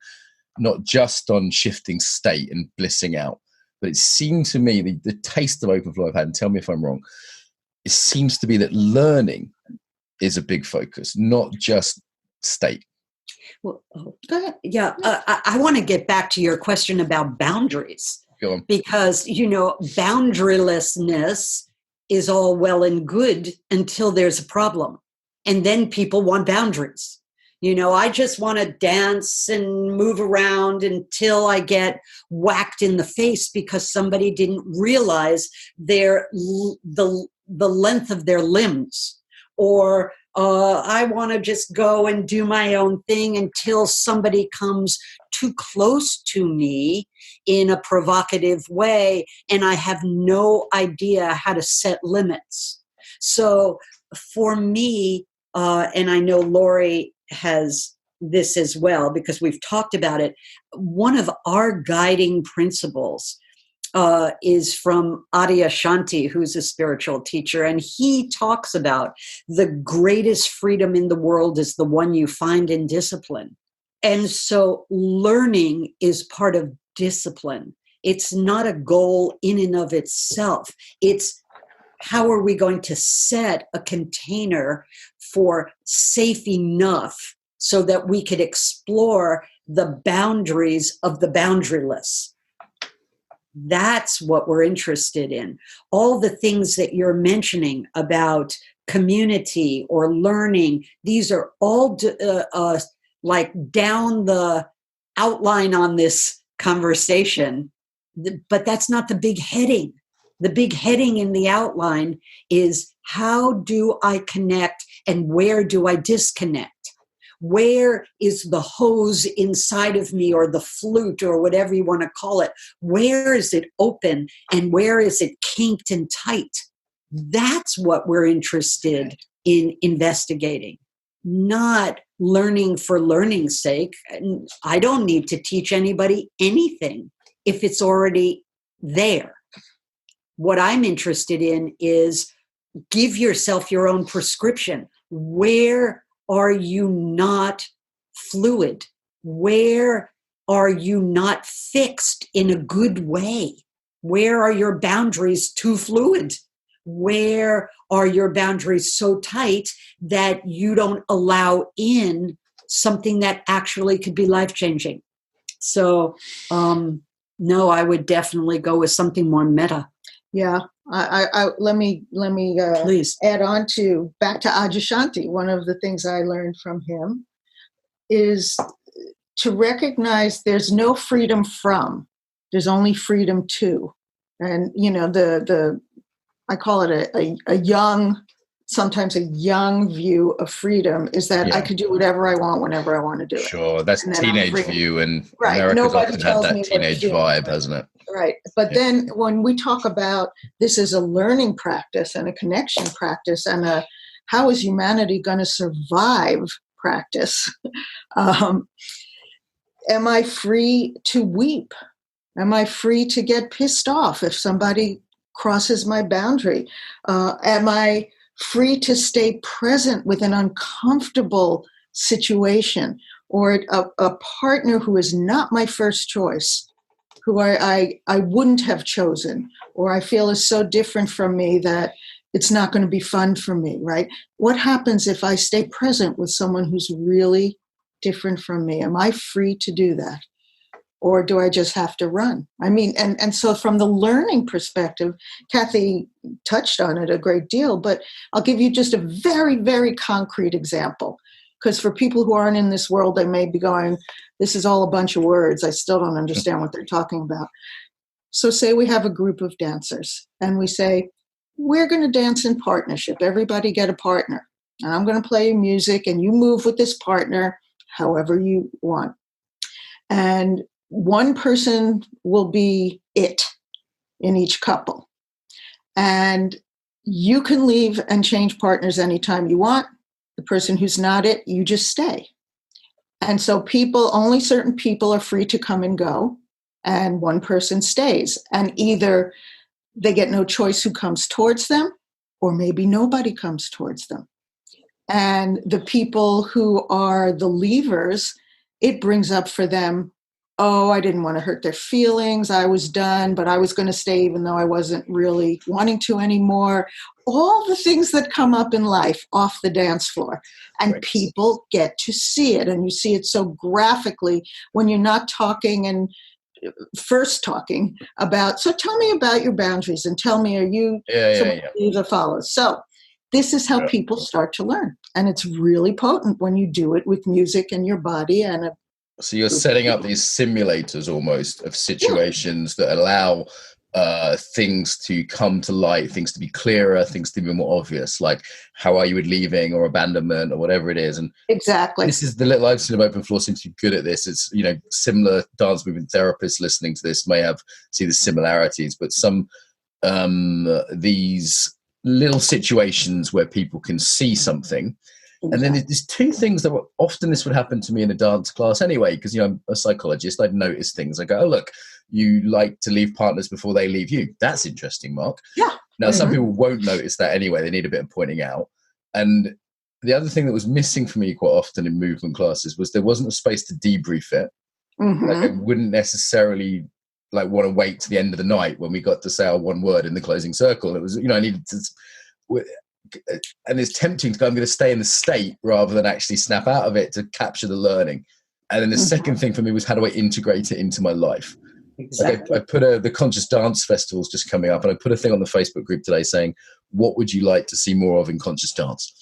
not just on shifting state and blissing out. But it seemed to me the taste of open floor I've had, and tell me if I'm wrong, it seems to be that learning is a big focus, not just state. Well, go ahead. Yeah, I want to get back to your question about boundaries. Go on. Because, boundarylessness is all well and good until there's a problem. And then people want boundaries. I just want to dance and move around until I get whacked in the face because somebody didn't realize the length of their limbs. Or I want to just go and do my own thing until somebody comes too close to me in a provocative way, and I have no idea how to set limits. So for me, and I know Lori has this as well because we've talked about it, one of our guiding principles is from Adyashanti, who's a spiritual teacher, and he talks about the greatest freedom in the world is the one you find in discipline. And so learning is part of discipline. It's not a goal in and of itself. It's how are we going to set a container for safe enough so that we could explore the boundaries of the boundaryless. That's what we're interested in. All the things that you're mentioning about community or learning, these are all like down the outline on this conversation, but that's not the big heading. The big heading in the outline is how do I connect and where do I disconnect? Where is the hose inside of me or the flute or whatever you want to call it? Where is it open and where is it kinked and tight? That's what we're interested in investigating, not learning for learning's sake. I don't need to teach anybody anything if it's already there. What I'm interested in is give yourself your own prescription. Where are you not fluid? Where are you not fixed in a good way? Where are your boundaries too fluid? Where are your boundaries so tight that you don't allow in something that actually could be life-changing? So, no, I would definitely go with something more meta. Yeah, let me Please add on to back to Adyashanti. One of the things I learned from him is to recognize there's no freedom from, there's only freedom to. And I call it a young, sometimes a young view of freedom is that I could do whatever I want whenever I want to do it. Sure, that's teenage view, and America's Nobody often had tells that me teenage vibe, hasn't it? Right. But then when we talk about this is a learning practice and a connection practice and a how is humanity going to survive practice, am I free to weep? Am I free to get pissed off if somebody crosses my boundary? Am I free to stay present with an uncomfortable situation or a partner who is not my first choice, who I wouldn't have chosen, or I feel is so different from me that it's not going to be fun for me, right? What happens if I stay present with someone who's really different from me? Am I free to do that? Or do I just have to run? I mean, and so from the learning perspective, Kathy touched on it a great deal, but I'll give you just a very, very concrete example. Because for people who aren't in this world, they may be going, this is all a bunch of words. I still don't understand what they're talking about. So say we have a group of dancers and we say, we're going to dance in partnership. Everybody get a partner. And I'm going to play music and you move with this partner however you want. And one person will be it in each couple. And you can leave and change partners anytime you want. The person who's not it, you just stay. And so only certain people are free to come and go, and one person stays. And either they get no choice who comes towards them, or maybe nobody comes towards them. And the people who are the leavers, it brings up for them oh, I didn't want to hurt their feelings. I was done, but I was going to stay even though I wasn't really wanting to anymore. All the things that come up in life off the dance floor. And Right. people get to see it. And you see it so graphically when you're not talking and first talking about, so tell me about your boundaries and tell me, are you someone who leaves or follows? So this is how people start to learn. And it's really potent when you do it with music and your body and so you're setting up these simulators almost of situations that allow things to come to light, things to be clearer, things to be more obvious, like how are you with leaving or abandonment or whatever it is. And exactly, this is the little I've seen of Open Floor seems to be good at this. It's, you know, similar dance movement therapists listening to this may see the similarities, but some these little situations where people can see something. And then there's two things that often this would happen to me in a dance class anyway, because, you know, I'm a psychologist. I'd notice things. I go, oh, look, you like to leave partners before they leave you. That's interesting, Mark. Yeah. Now, some people won't notice that anyway. They need a bit of pointing out. And the other thing that was missing for me quite often in movement classes was there wasn't a space to debrief it. Like I wouldn't necessarily like want to wait to the end of the night when we got to say our one word in the closing circle. It was, you know, I needed to... And it's tempting to go, I'm going to stay in the state rather than actually snap out of it to capture the learning. And then the second thing for me was, how do I integrate it into my life? Exactly. Like I put the Conscious Dance Festival's just coming up, and I put a thing on the Facebook group today saying, what would you like to see more of in conscious dance?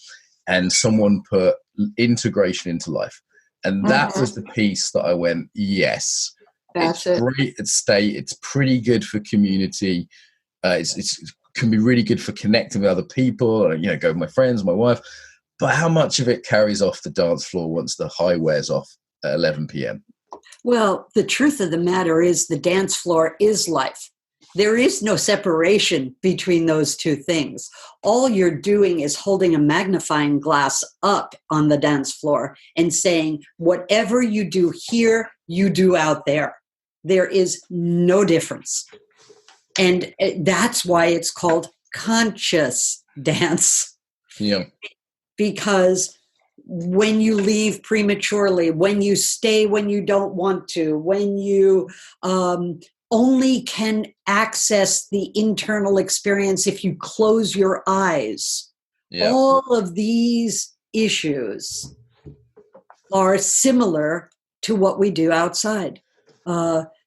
And someone put integration into life. And that was the piece that I went, yes, that's it's great at state. It's pretty good for community. It's can be really good for connecting with other people, or, you know, go with my friends, my wife. But how much of it carries off the dance floor once the high wears off at 11 p.m.? Well, the truth of the matter is the dance floor is life. There is no separation between those two things. All you're doing is holding a magnifying glass up on the dance floor and saying, whatever you do here, you do out there. There is no difference. And that's why it's called conscious dance. Yeah. Because when you leave prematurely, when you stay when you don't want to, when you only can access the internal experience if you close your eyes, all of these issues are similar to what we do outside.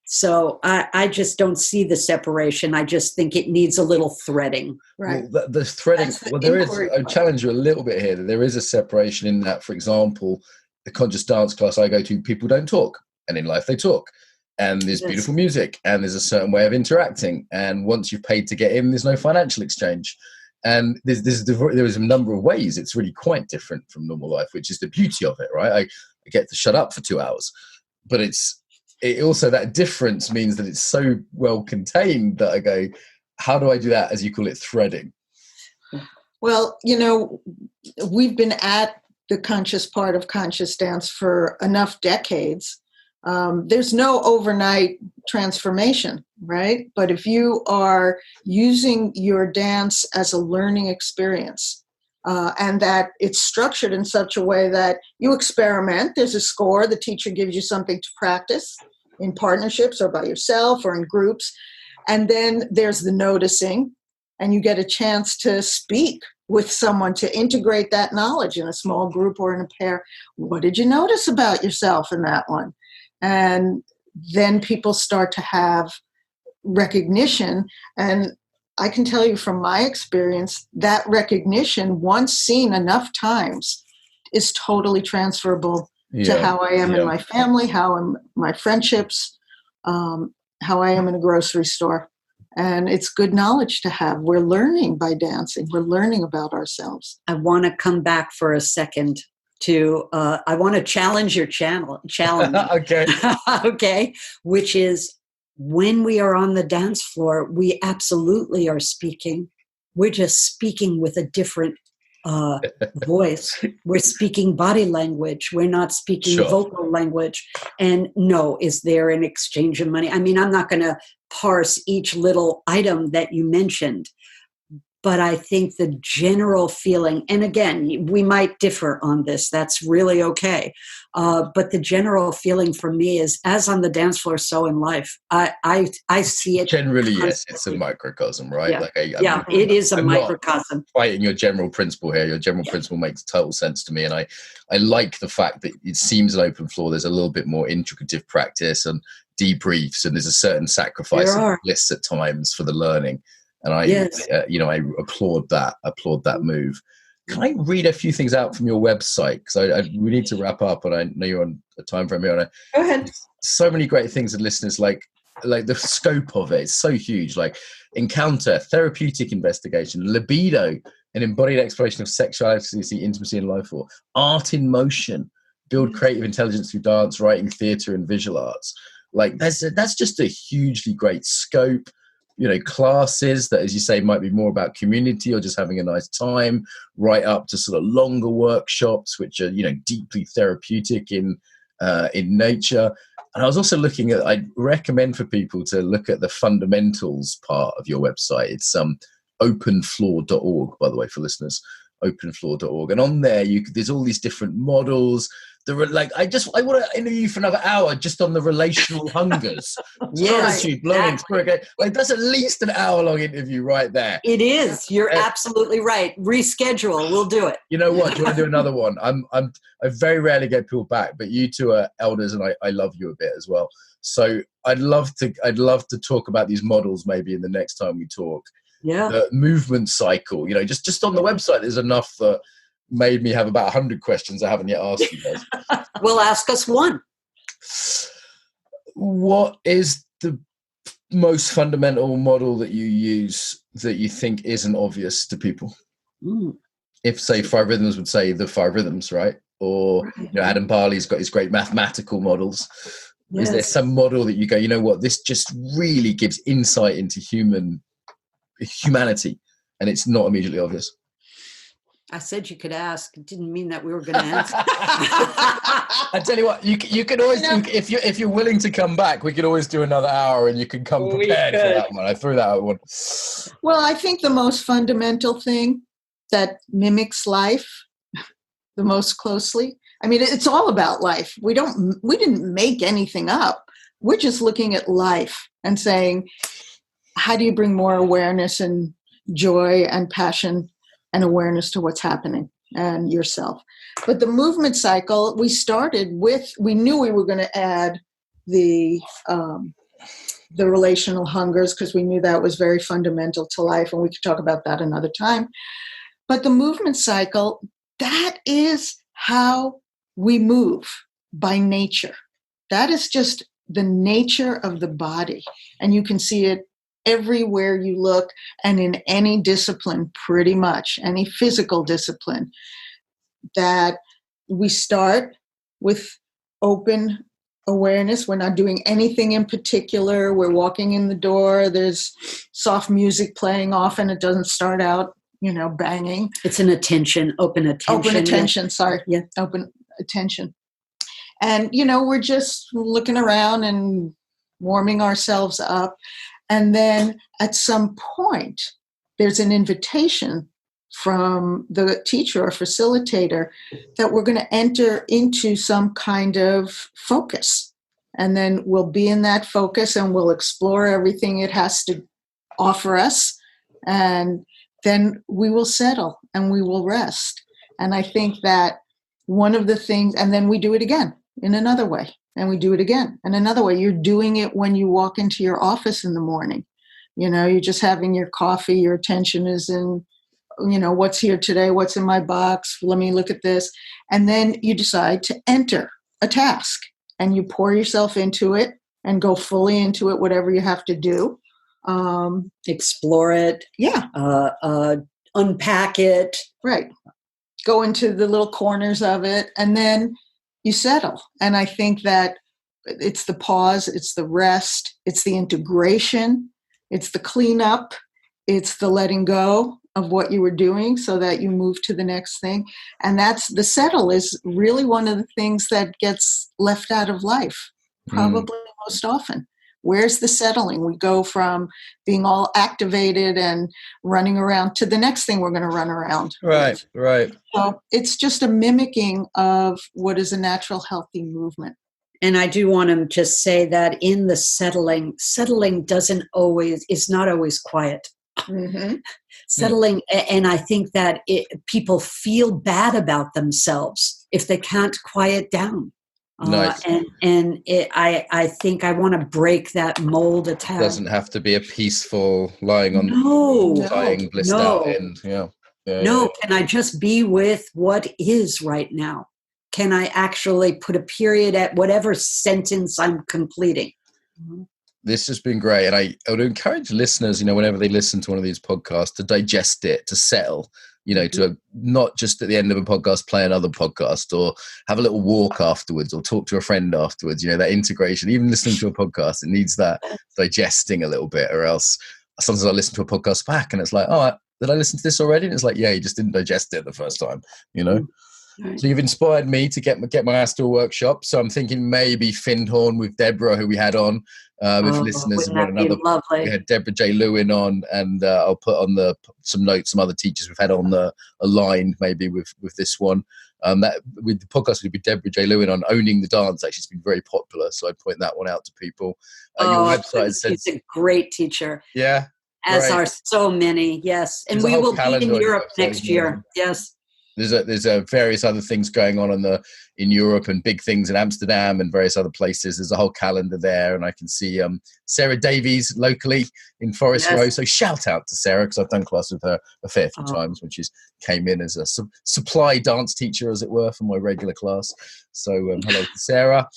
So I just don't see the separation. I just think it needs a little threading. right. Well, the threading, there is, I challenge you a little bit here. There is a separation in that, for example, the conscious dance class I go to, people don't talk. And in life they talk. And there's beautiful music. And there's a certain way of interacting. And once you've paid to get in, there's no financial exchange. And there is a number of ways it's really quite different from normal life, which is the beauty of it, right? I get to shut up for 2 hours. But it also, that difference means that it's so well contained that I go, how do I do that, as you call it, threading? Well, you know, we've been at the conscious part of conscious dance for enough decades. There's no overnight transformation, right? But if you are using your dance as a learning experience, and that it's structured in such a way that you experiment, there's a score, the teacher gives you something to practice in partnerships or by yourself or in groups, and then there's the noticing, and you get a chance to speak with someone to integrate that knowledge in a small group or in a pair. What did you notice about yourself in that one? And then people start to have recognition. And I can tell you from my experience, that recognition, once seen enough times, is totally transferable to how I am in my family, how in my friendships, how I am in a grocery store. And it's good knowledge to have. We're learning by dancing. We're learning about ourselves. I want to come back for a second to, I want to challenge your challenge. Okay. Okay. Which is, when we are on the dance floor, we absolutely are speaking. We're just speaking with a different voice. We're speaking body language. We're not speaking vocal language. And no, is there an exchange of money? I mean, I'm not going to parse each little item that you mentioned, But I think the general feeling, and again, we might differ on this, that's really okay. But the general feeling for me is, as on the dance floor, so in life. I see it. Generally, constantly. yes, it's a microcosm, right? Yeah, Like it is a I'm microcosm. not fighting your general principle here. Your general principle makes total sense to me. And I like the fact that it seems an open floor. There's a little bit more intricative practice and debriefs, and there's a certain sacrifice of bliss at times for the learning. And I applaud that move. Can I read a few things out from your website? Because we need to wrap up, and I know you're on a time frame here. Go ahead. So many great things, and listeners, like the scope of it is so huge. Like encounter, therapeutic investigation, libido, an embodied exploration of sexuality, intimacy, and life force, art in motion, build creative intelligence through dance, writing, theatre, and visual arts. Like that's just a hugely great scope. Classes that, as you say, might be more about community or just having a nice time, right up to sort of longer workshops, which are, deeply therapeutic in nature. And I was also looking at, I'd recommend for people to look at the fundamentals part of your website. It's openfloor.org, by the way, for listeners, openfloor.org. And on there, there's all these different models. I want to interview you for another hour just on the relational hungers. Solitude, belonging, spirit. Like that's at least an hour-long interview right there. It is. You're absolutely right. Reschedule. We'll do it. You know what? Do you want to do another one? I very rarely get people back, but you two are elders, and I love you a bit as well. So I'd love to talk about these models maybe in the next time we talk. Yeah. The movement cycle. Just on the website, there's enough that made me have about 100 questions I haven't yet asked you guys. Well, ask us one. What is the most fundamental model that you use that you think isn't obvious to people? If, say, 5 Rhythms would say the 5 Rhythms, right? Or Adam Barley's got his great mathematical models. Yes. Is there some model that you go, you know what, this just really gives insight into humanity, and it's not immediately obvious? I said you could ask. It didn't mean that we were going to answer. I tell you what, you can always, if you're willing to come back, we could always do another hour, and you can come prepared for that one. I threw that out one. Well, I think the most fundamental thing that mimics life the most closely, I mean, it's all about life. We didn't make anything up. We're just looking at life and saying, how do you bring more awareness and joy and passion and awareness to what's happening and yourself? But the movement cycle, we started with, we knew we were going to add the relational hungers, because we knew that was very fundamental to life, and we could talk about that another time. But the movement cycle, that is how we move by nature. That is just the nature of the body. And you can see it everywhere you look, and in any discipline, pretty much, any physical discipline, that we start with open awareness. We're not doing anything in particular. We're walking in the door. There's soft music playing often. It doesn't start out, banging. It's an attention, open attention. Open attention, sorry. Yeah. Open attention. And, we're just looking around and warming ourselves up. And then at some point, there's an invitation from the teacher or facilitator that we're going to enter into some kind of focus. And then we'll be in that focus, and we'll explore everything it has to offer us. And then we will settle and we will rest. And I think that one of the things, and then we do it again in another way. And we do it again in another way. You're doing it when you walk into your office in the morning. You're just having your coffee. Your attention is in, what's here today? What's in my box? Let me look at this. And then you decide to enter a task, and you pour yourself into it and go fully into it, whatever you have to do. Explore it. Yeah. Unpack it. Right. Go into the little corners of it, and then you settle. And I think that it's the pause, it's the rest, it's the integration, it's the cleanup, it's the letting go of what you were doing so that you move to the next thing. And that's the settle is really one of the things that gets left out of life, probably most often. Where's the settling? We go from being all activated and running around to the next thing we're going to run around. Right. So it's just a mimicking of what is a natural, healthy movement. And I do want to just say that in the settling is not always quiet. Mm-hmm. Settling, and I think that people feel bad about themselves if they can't quiet down. Nice. I think I want to break that mold a tad. It doesn't have to be a peaceful lying on dying blissed out end. Can I just be with what is right now? Can I actually put a period at whatever sentence I'm completing? This has been great. And I would encourage listeners, whenever they listen to one of these podcasts, to digest it, to settle, to not just at the end of a podcast, play another podcast or have a little walk afterwards or talk to a friend afterwards, that integration, even listening to a podcast, it needs that digesting a little bit, or else sometimes I listen to a podcast back and it's like, oh, did I listen to this already? And it's like, yeah, you just didn't digest it the first time, Right. So you've inspired me to get my ass to a workshop. So I'm thinking maybe Findhorn with Deborah, who we had on. If listeners have got another, we had Deborah J. Lewin on, and I'll put on some notes, some other teachers we've had on aligned maybe with this one. That with the podcast would be Deborah J. Lewin on owning the dance. Actually, it's been very popular, so I'd point that one out to people. Your website says he's a great teacher. Yeah, as are so many. Yes, and we will be in Europe next year. Yes. There's various other things going on in Europe and big things in Amsterdam and various other places. There's a whole calendar there, and I can see Sarah Davies locally in Forest Row. So shout out to Sarah, because I've done class with her a fair few times when she's came in as a supply dance teacher, as it were, for my regular class. So hello to Sarah.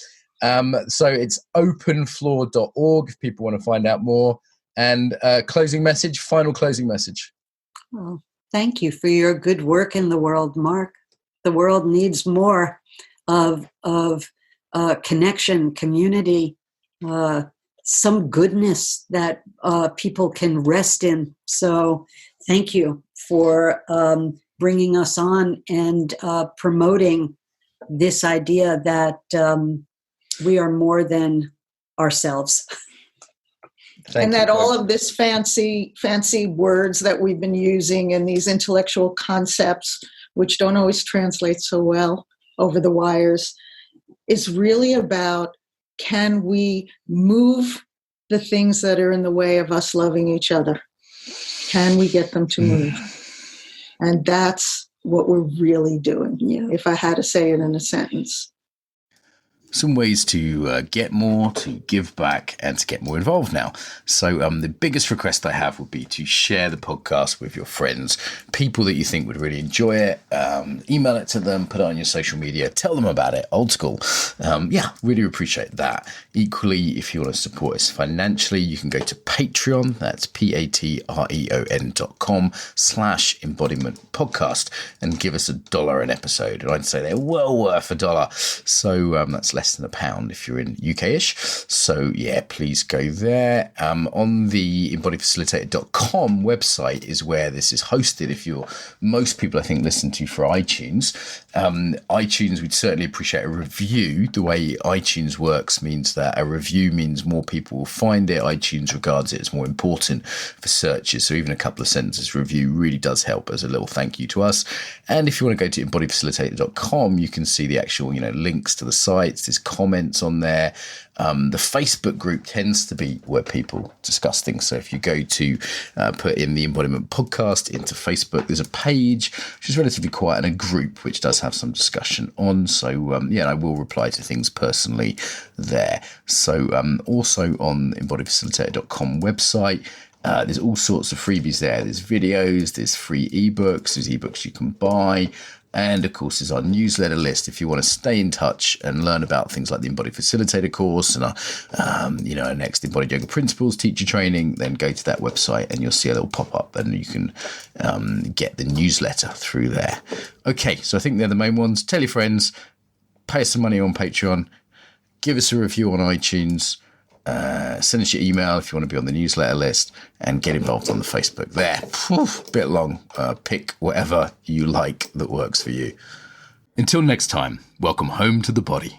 So it's openfloor.org if people want to find out more. And final closing message. Oh. Thank you for your good work in the world, Mark. The world needs more of connection, community, some goodness that people can rest in. So thank you for bringing us on and promoting this idea that we are more than ourselves. And that all of this fancy words that we've been using and these intellectual concepts, which don't always translate so well over the wires, is really about, can we move the things that are in the way of us loving each other? Can we get them to move? And that's what we're really doing, if I had to say it in a sentence. Some ways to get more, to give back, and to get more involved now. So the biggest request I have would be to share the podcast with your friends, people that you think would really enjoy it. Email it to them, put it on your social media, tell them about it, old school. Really appreciate that. Equally, if you want to support us financially, you can go to Patreon. That's patreon.com/embodiment podcast and give us $1 an episode. And I'd say they're well worth $1. So that's less than £1 if you're in UK-ish. So please go there. On the embodifacilitator.com website is where this is hosted. If most people I think listen to for iTunes. iTunes, we'd certainly appreciate a review. The way iTunes works means that a review means more people will find it. iTunes regards it as more important for searches. So even a couple of sentences review really does help as a little thank you to us. And if you want to go to embodifacilitator.com, you can see the actual links to the sites. There's comments on there. The Facebook group tends to be where people discuss things. So if you go to put in the Embodiment podcast into Facebook, there's a page which is relatively quiet and a group which does have some discussion on. So I will reply to things personally there. So also on embodifacilitator.com website, there's all sorts of freebies there. There's videos, there's free ebooks, there's ebooks you can buy. And of course, there's our newsletter list. If you want to stay in touch and learn about things like the Embodied Facilitator course and our next Embodied Yoga Principles teacher training, then go to that website and you'll see a little pop-up and you can get the newsletter through there. Okay, so I think they're the main ones. Tell your friends, pay us some money on Patreon, give us a review on iTunes, send us your email if you want to be on the newsletter list, and get involved on the Facebook there. Bit long. Pick whatever you like that works for you. Until next time, welcome home to the body.